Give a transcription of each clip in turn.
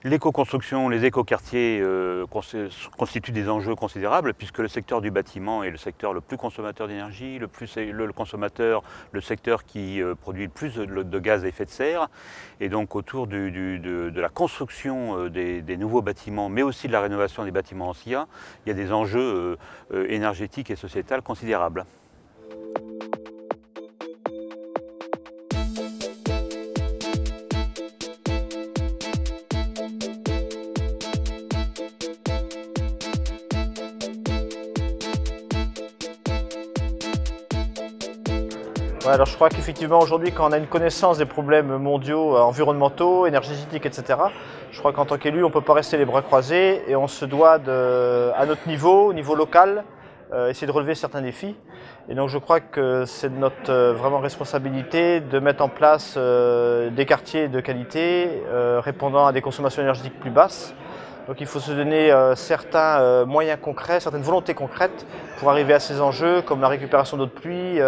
L'éco-construction, les éco-quartiers constituent des enjeux considérables puisque le secteur du bâtiment est le secteur le plus consommateur d'énergie, le secteur qui produit le plus de gaz à effet de serre. Et donc autour de la construction des nouveaux bâtiments, mais aussi de la rénovation des bâtiments anciens, il y a des enjeux énergétiques et sociétals considérables. Ouais, alors je crois qu'effectivement aujourd'hui, quand on a une connaissance des problèmes mondiaux, environnementaux, énergétiques, etc., je crois qu'en tant qu'élu, on ne peut pas rester les bras croisés et on se doit, à notre niveau, au niveau local, essayer de relever certains défis. Et donc je crois que c'est de notre vraiment responsabilité de mettre en place des quartiers de qualité répondant à des consommations énergétiques plus basses. Donc il faut se donner certains moyens concrets, certaines volontés concrètes pour arriver à ces enjeux, comme la récupération d'eau de pluie,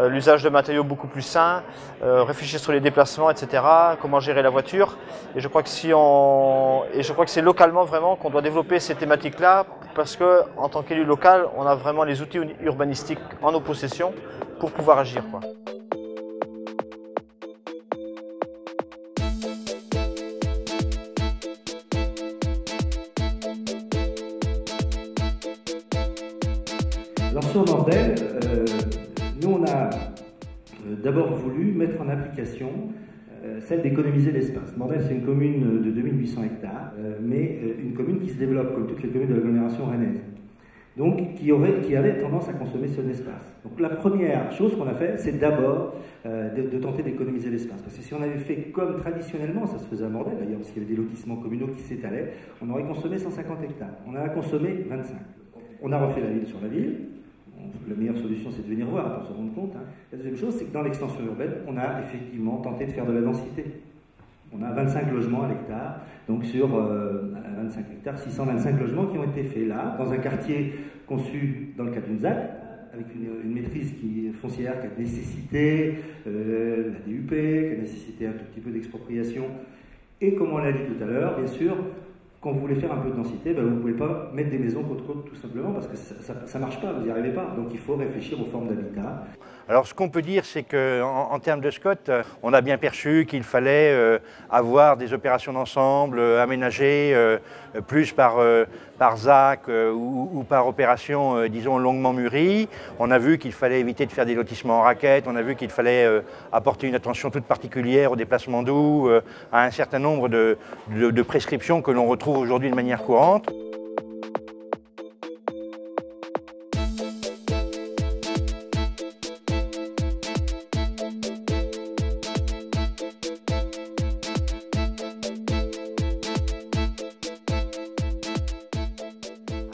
l'usage de matériaux beaucoup plus sains, réfléchir sur les déplacements, etc., comment gérer la voiture. Et je crois que c'est localement vraiment qu'on doit développer ces thématiques-là, parce qu'en tant qu'élu local, on a vraiment les outils urbanistiques en nos possessions pour pouvoir agir, quoi. Alors sur Nordel, nous on a d'abord voulu mettre en application celle d'économiser l'espace. Nordel, c'est une commune de 2800 hectares, mais une commune qui se développe comme toutes les communes de l'agglomération rennaise, donc qui avait tendance à consommer son espace. Donc la première chose qu'on a fait, c'est d'abord de tenter d'économiser l'espace. Parce que si on avait fait comme traditionnellement, ça se faisait à Nordel d'ailleurs, parce qu'il y avait des lotissements communaux qui s'étalaient, on aurait consommé 150 hectares. On en a consommé 25. On a refait la ville sur la ville. La meilleure solution, c'est de venir voir pour se rendre compte. La deuxième chose, c'est que dans l'extension urbaine, on a effectivement tenté de faire de la densité. On a 25 logements à l'hectare, donc sur 25 hectares, 625 logements qui ont été faits là, dans un quartier conçu dans le cadre d'une ZAC, avec une maîtrise foncière qui a nécessité la DUP, qui a nécessité un tout petit peu d'expropriation. Et comme on l'a dit tout à l'heure, bien sûr, quand vous voulez faire un peu de densité, vous ne pouvez pas mettre des maisons côte à côte tout simplement parce que ça ne marche pas, vous n'y arrivez pas. Donc il faut réfléchir aux formes d'habitat. Alors ce qu'on peut dire, c'est qu'en termes de SCOT, on a bien perçu qu'il fallait avoir des opérations d'ensemble aménagées plus par ZAC ou par opération, disons, longuement mûrie. On a vu qu'il fallait éviter de faire des lotissements en raquettes, on a vu qu'il fallait apporter une attention toute particulière au déplacement d'eau, à un certain nombre de prescriptions que l'on retrouve aujourd'hui de manière courante.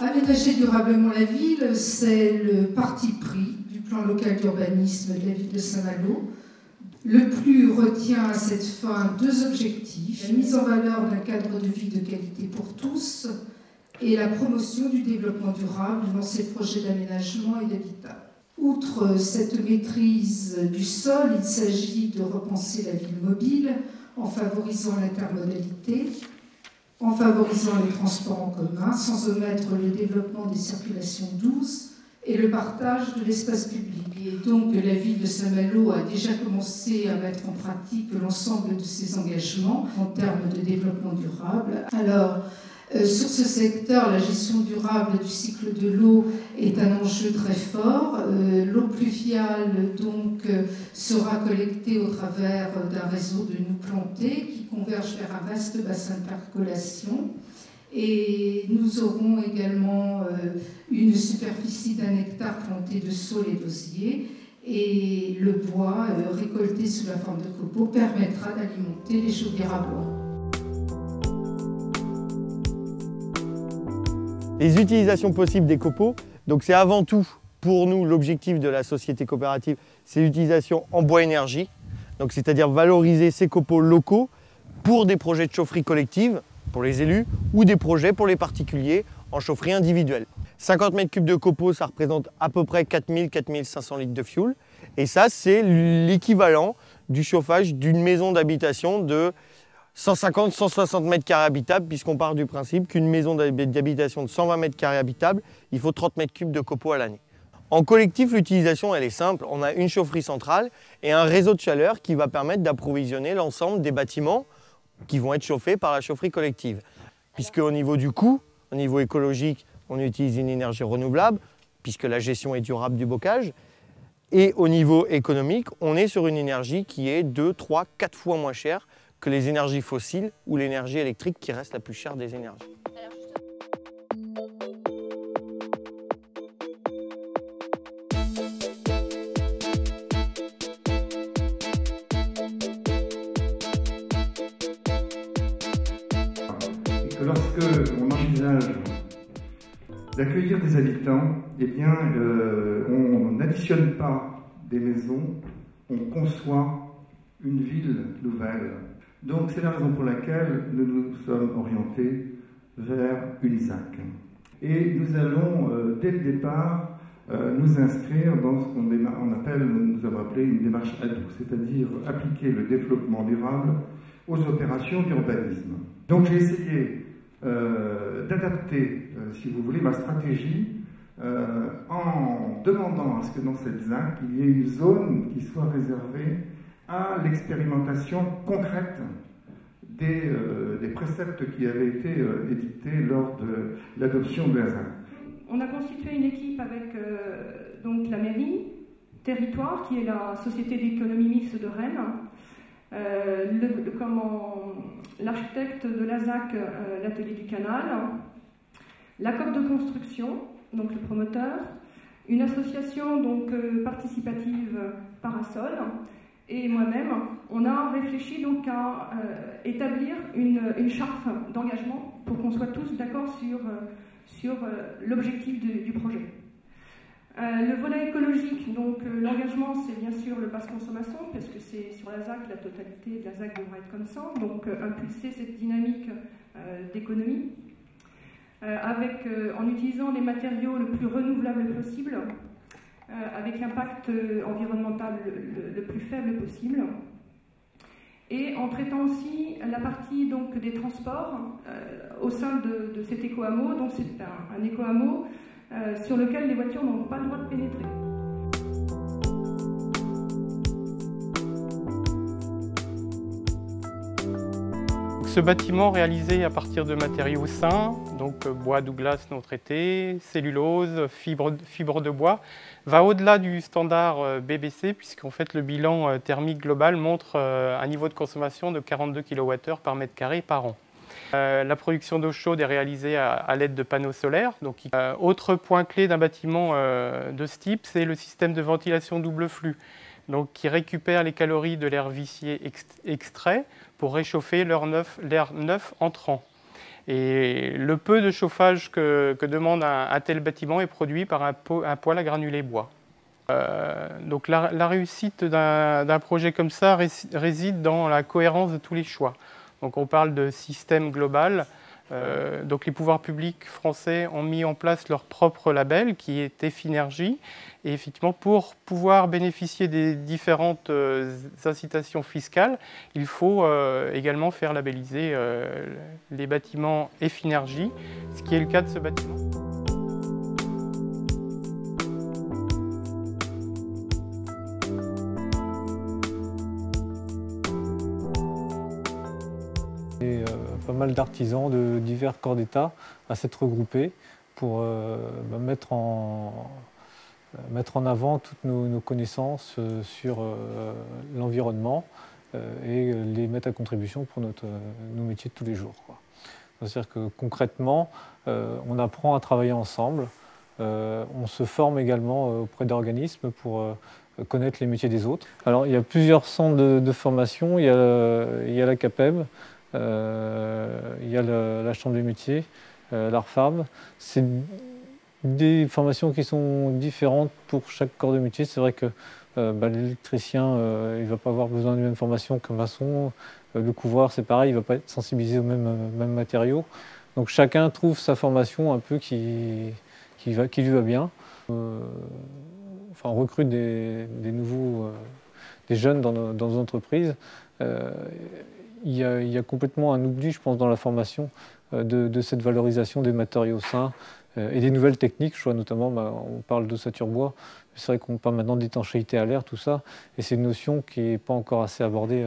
Aménager durablement la ville, c'est le parti pris du plan local d'urbanisme de la ville de Saint-Malo. Le PLU retient à cette fin deux objectifs: la mise en valeur d'un cadre de vie de qualité pour tous et la promotion du développement durable dans ses projets d'aménagement et d'habitat. Outre cette maîtrise du sol, il s'agit de repenser la ville mobile en favorisant l'intermodalité, en favorisant les transports en commun, sans omettre le développement des circulations douces et le partage de l'espace public. Et donc la ville de Saint-Malo a déjà commencé à mettre en pratique l'ensemble de ses engagements en termes de développement durable. Alors, sur ce secteur, la gestion durable du cycle de l'eau est un enjeu très fort. L'eau pluviale donc sera collectée au travers d'un réseau de noues plantées qui converge vers un vaste bassin de percolation. Et nous aurons également une superficie d'1 hectare plantée de saules et d'osier. Et le bois récolté sous la forme de copeaux permettra d'alimenter les chaudières à bois. Les utilisations possibles des copeaux, donc c'est avant tout pour nous l'objectif de la société coopérative, c'est l'utilisation en bois énergie, donc c'est-à-dire valoriser ces copeaux locaux pour des projets de chaufferie collective pour les élus ou des projets pour les particuliers en chaufferie individuelle. 50 mètres cubes de copeaux, ça représente à peu près 4000-4500 litres de fioul et ça c'est l'équivalent du chauffage d'une maison d'habitation de 150-160 mètres carrés habitables, puisqu'on part du principe qu'une maison d'habitation de 120 mètres carrés habitables, il faut 30 mètres cubes de copeaux à l'année. En collectif, l'utilisation elle est simple. On a une chaufferie centrale et un réseau de chaleur qui va permettre d'approvisionner l'ensemble des bâtiments qui vont être chauffés par la chaufferie collective. Puisque au niveau du coût, au niveau écologique, on utilise une énergie renouvelable, puisque la gestion est durable du bocage. Et au niveau économique, on est sur une énergie qui est 2, 3, 4 fois moins chère que les énergies fossiles ou l'énergie électrique qui reste la plus chère des énergies. Lorsque on envisage d'accueillir des habitants, eh bien, on n'additionne pas des maisons, on conçoit une ville nouvelle. Donc c'est la raison pour laquelle nous nous sommes orientés vers une ZAC. Et nous allons, dès le départ, nous inscrire dans ce nous avons appelé une démarche ADO, c'est-à-dire appliquer le développement durable aux opérations d'urbanisme. Donc j'ai essayé d'adapter, si vous voulez, ma stratégie en demandant à ce que dans cette ZAC, il y ait une zone qui soit réservée à l'expérimentation concrète des préceptes qui avaient été édictés lors de l'adoption de la ZAC. On a constitué une équipe avec donc la mairie, Territoire, qui est la société d'économie mixte de Rennes, l'architecte de la ZAC, l'atelier du canal, la COP de construction, donc le promoteur, une association donc participative Parasol, et moi-même, on a réfléchi donc à établir une charte d'engagement pour qu'on soit tous d'accord sur l'objectif du projet. Le volet écologique, donc l'engagement, c'est bien sûr le basse consommation, parce que c'est sur la ZAC, la totalité de la ZAC devra être comme ça, donc impulser cette dynamique d'économie, en utilisant les matériaux le plus renouvelables possible, avec l'impact environnemental le plus faible possible, et en traitant aussi la partie donc, des transports au sein de cet éco-hameau. Donc c'est un éco-hameau sur lequel les voitures n'ont pas le droit de pénétrer. Ce bâtiment réalisé à partir de matériaux sains, donc bois Douglas non traité, cellulose, fibre de bois, va au-delà du standard BBC puisqu'en fait le bilan thermique global montre un niveau de consommation de 42 kWh par mètre carré par an. La production d'eau chaude est réalisée à l'aide de panneaux solaires. Autre point clé d'un bâtiment de ce type, c'est le système de ventilation double flux, donc qui récupère les calories de l'air vicié extrait pour réchauffer l'air neuf entrant. Et le peu de chauffage que demande un tel bâtiment est produit par un poêle à granulés bois. Donc la réussite d'un projet comme ça réside dans la cohérence de tous les choix. Donc on parle de système global. Donc les pouvoirs publics français ont mis en place leur propre label qui est Effinergie. Et effectivement, pour pouvoir bénéficier des différentes incitations fiscales, il faut également faire labelliser les bâtiments Effinergie, ce qui est le cas de ce bâtiment. Et pas mal d'artisans de divers corps d'État à s'être regroupés pour mettre en avant toutes nos connaissances sur l'environnement et les mettre à contribution pour nos métiers de tous les jours. C'est-à-dire que concrètement, on apprend à travailler ensemble, on se forme également auprès d'organismes pour connaître les métiers des autres. Alors il y a plusieurs centres de formation, il y a la CAPEB, il y a la Chambre des métiers, l'ARFAB. C'est des formations qui sont différentes pour chaque corps de métier. C'est vrai que l'électricien, il ne va pas avoir besoin de la même formation qu'un maçon. Le couvreur, c'est pareil, il ne va pas être sensibilisé aux mêmes matériaux. Donc chacun trouve sa formation un peu qui lui va bien. On recrute des jeunes dans nos entreprises. il y a complètement un oubli, je pense, dans la formation de cette valorisation des matériaux sains et des nouvelles techniques. Je vois notamment, on parle d'ossature bois, c'est vrai qu'on parle maintenant d'étanchéité à l'air, tout ça, et c'est une notion qui n'est pas encore assez abordée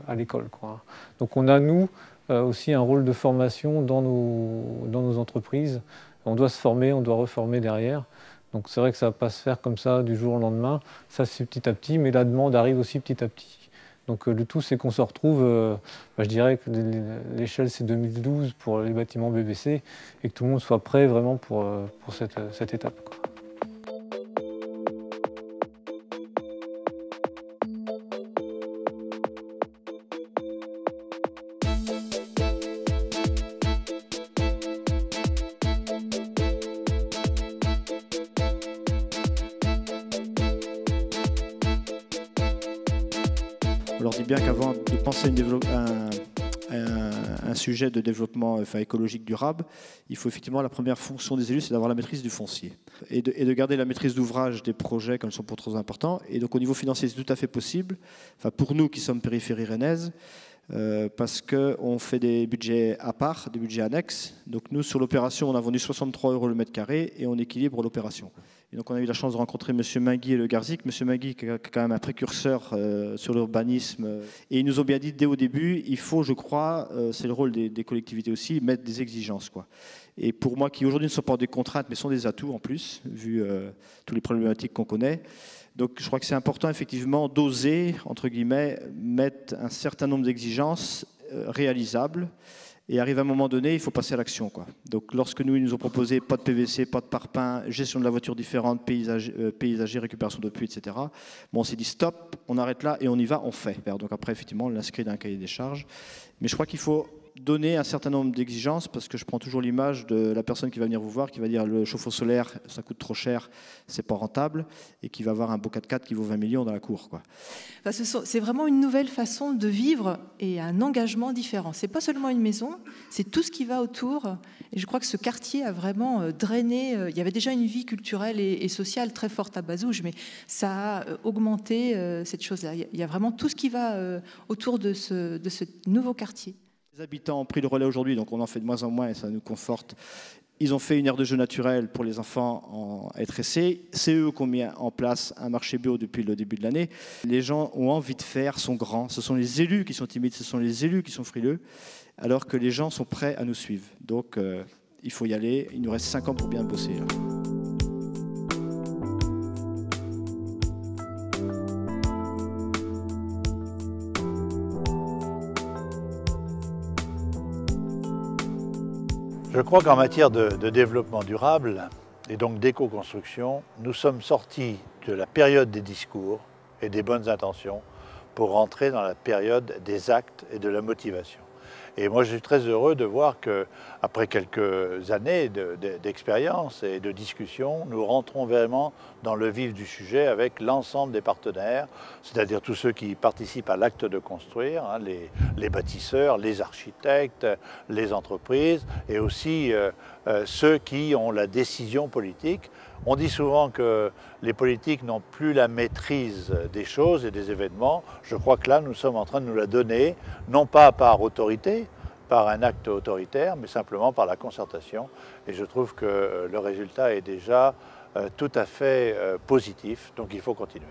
à l'école, quoi. Donc on a, nous, aussi un rôle de formation dans nos entreprises. On doit se former, on doit reformer derrière. Donc c'est vrai que ça ne va pas se faire comme ça du jour au lendemain. Ça, c'est petit à petit, mais la demande arrive aussi petit à petit. Donc le tout, c'est qu'on se retrouve, je dirais que l'échelle, c'est 2012 pour les bâtiments BBC, et que tout le monde soit prêt vraiment pour cette étape, quoi. On leur dit bien qu'avant de penser un sujet de développement écologique durable, il faut effectivement, la première fonction des élus, c'est d'avoir la maîtrise du foncier et de garder la maîtrise d'ouvrage des projets quand ils sont pas trop importants. Et donc au niveau financier, c'est tout à fait possible, pour nous qui sommes périphérie rennaise, parce qu'on fait des budgets à part, des budgets annexes. Donc nous, sur l'opération, on a vendu 63 € le mètre carré et on équilibre l'opération. Et donc on a eu la chance de rencontrer M. Mingui et le Garzik. M. Mingui, qui est quand même un précurseur sur l'urbanisme. Et ils nous ont bien dit dès au début, il faut, je crois, c'est le rôle des collectivités aussi, mettre des exigences, quoi. Et pour moi, qui aujourd'hui ne sont pas des contraintes, mais sont des atouts en plus, vu toutes les problématiques qu'on connaît. Donc je crois que c'est important effectivement d'oser, entre guillemets, mettre un certain nombre d'exigences réalisables. Et arrive à un moment donné, il faut passer à l'action, quoi. Donc lorsque ils nous ont proposé pas de PVC, pas de parpaing, gestion de la voiture différente, paysager, récupération de pluie, etc. Bon, on s'est dit stop, on arrête là et on y va, on fait. Donc après, effectivement, on l'inscrit dans un cahier des charges. Mais je crois qu'il faut donner un certain nombre d'exigences, parce que je prends toujours l'image de la personne qui va venir vous voir, qui va dire le chauffe-eau solaire, ça coûte trop cher, c'est pas rentable, et qui va avoir un beau 4x4 qui vaut 20 millions dans la cour, quoi. C'est vraiment une nouvelle façon de vivre et un engagement différent. C'est pas seulement une maison, c'est tout ce qui va autour. Et je crois que ce quartier a vraiment drainé. Il y avait déjà une vie culturelle et sociale très forte à Bazouges, mais ça a augmenté cette chose-là. Il y a vraiment tout ce qui va autour de ce nouveau quartier. Les habitants ont pris le relais aujourd'hui, donc on en fait de moins en moins et ça nous conforte. Ils ont fait une aire de jeu naturelle pour les enfants à Étrécé. C'est eux qui ont mis en place un marché bio depuis le début de l'année. Les gens ont envie de faire, sont grands. Ce sont les élus qui sont timides, ce sont les élus qui sont frileux, alors que les gens sont prêts à nous suivre. Donc il faut y aller. Il nous reste 5 ans pour bien bosser, là. Je crois qu'en matière de développement durable et donc d'éco-construction, nous sommes sortis de la période des discours et des bonnes intentions pour rentrer dans la période des actes et de la motivation. Et moi, je suis très heureux de voir qu'après quelques années d'expérience et de discussion, nous rentrons vraiment dans le vif du sujet avec l'ensemble des partenaires, c'est-à-dire tous ceux qui participent à l'acte de construire, hein, les bâtisseurs, les architectes, les entreprises et aussi ceux qui ont la décision politique. On dit souvent que les politiques n'ont plus la maîtrise des choses et des événements. Je crois que là, nous sommes en train de nous la donner, non pas par autorité, par un acte autoritaire, mais simplement par la concertation. Et je trouve que le résultat est déjà tout à fait positif, donc il faut continuer.